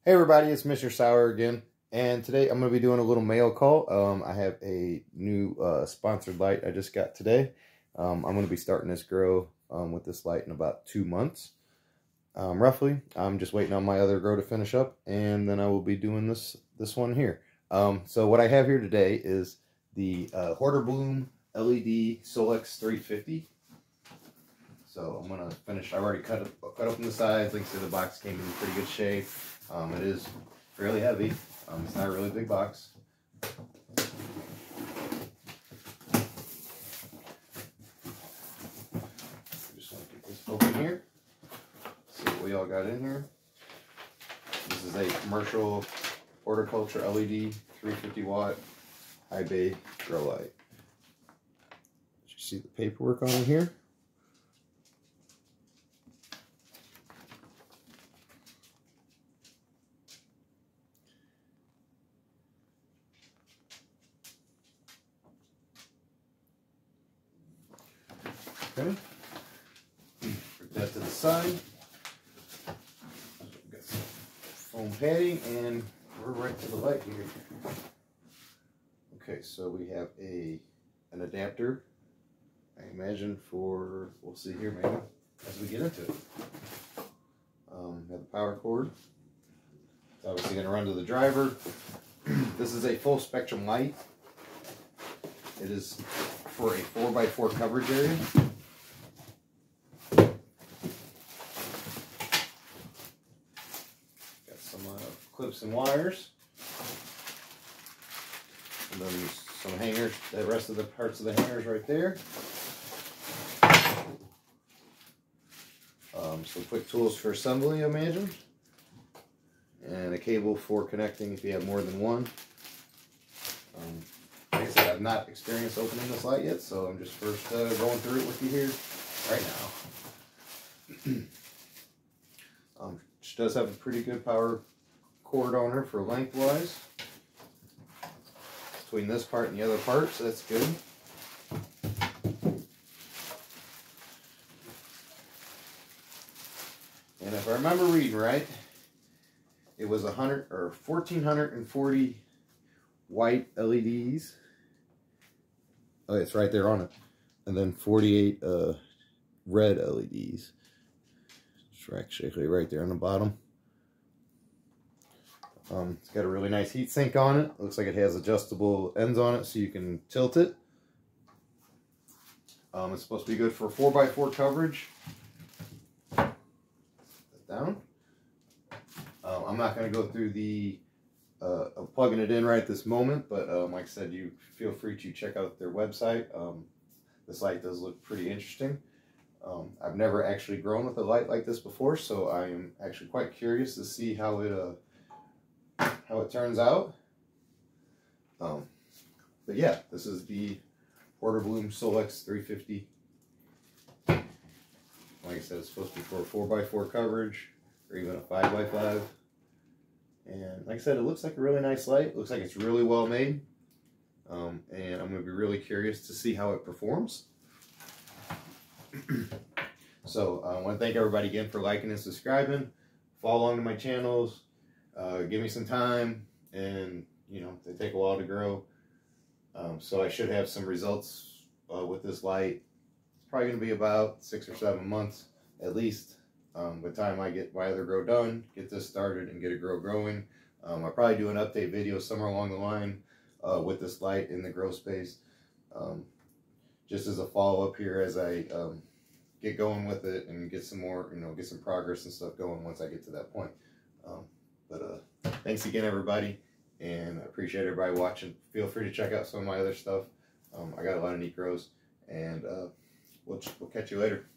Hey everybody, it's Mr. Sauer again, and today I'm going to be doing a little mail call. I have a new sponsored light I just got today. I'm going to be starting this grow with this light in about 2 months, roughly. I'm just waiting on my other grow to finish up, and then I will be doing this one here. So what I have here today is the Hortibloom LED Solux 350. So I'm going to finish. I already cut open the sides. Like I said, the box came in pretty good shape. It is fairly heavy. It's not a really big box. Just want to get this open here. See what we all got in here. This is a commercial Horticulture LED 350 watt high bay grow light. You see the paperwork on it here. Okay, put that to the side. Got some foam padding, and we're right to the light here. Okay, so we have an adapter, I imagine, for, we'll see here maybe as we get into it. Have the power cord. It's obviously going to run to the driver. This is a full spectrum light. It is for a 4x4 coverage area. Clips and wires, and then some hangers, the rest of the parts of the hangers right there. Some quick tools for assembly, I imagine, and a cable for connecting if you have more than one. Like I said, I've not experienced opening this light yet, so I'm just first going through it with you here right now. She does have a pretty good power cord on her for lengthwise between this part and the other part, so that's good. And if I remember reading right, it was 1,440 white LEDs. Oh, it's right there on it, and then 48 red LEDs. It's actually right there on the bottom. It's got a really nice heat sink on it. Looks like it has adjustable ends on it so you can tilt it. It's supposed to be good for 4x4 coverage. Put that down. I'm not going to go through the plugging it in right this moment, but like I said, you feel free to check out their website. This light does look pretty interesting. I've never actually grown with a light like this before, so I am actually quite curious to see how it turns out. But yeah, this is the Hortibloom Solux 350. Like I said, it's supposed to be for a 4x4 coverage or even a 5x5. And like I said, it looks like a really nice light. It looks like it's really well made. And I'm going to be really curious to see how it performs. So I want to thank everybody again for liking and subscribing. Follow along to my channels. Give me some time, and you know, they take a while to grow. So I should have some results with this light. It's probably going to be about 6 or 7 months at least. By the time I get my other grow done, get this started, and get a grow growing. I'll probably do an update video somewhere along the line with this light in the grow space, just as a follow up here as I get going with it and get some more, get some progress and stuff going once I get to that point. But thanks again, everybody, and I appreciate everybody watching. Feel free to check out some of my other stuff. I got a lot of neat grows, and we'll catch you later.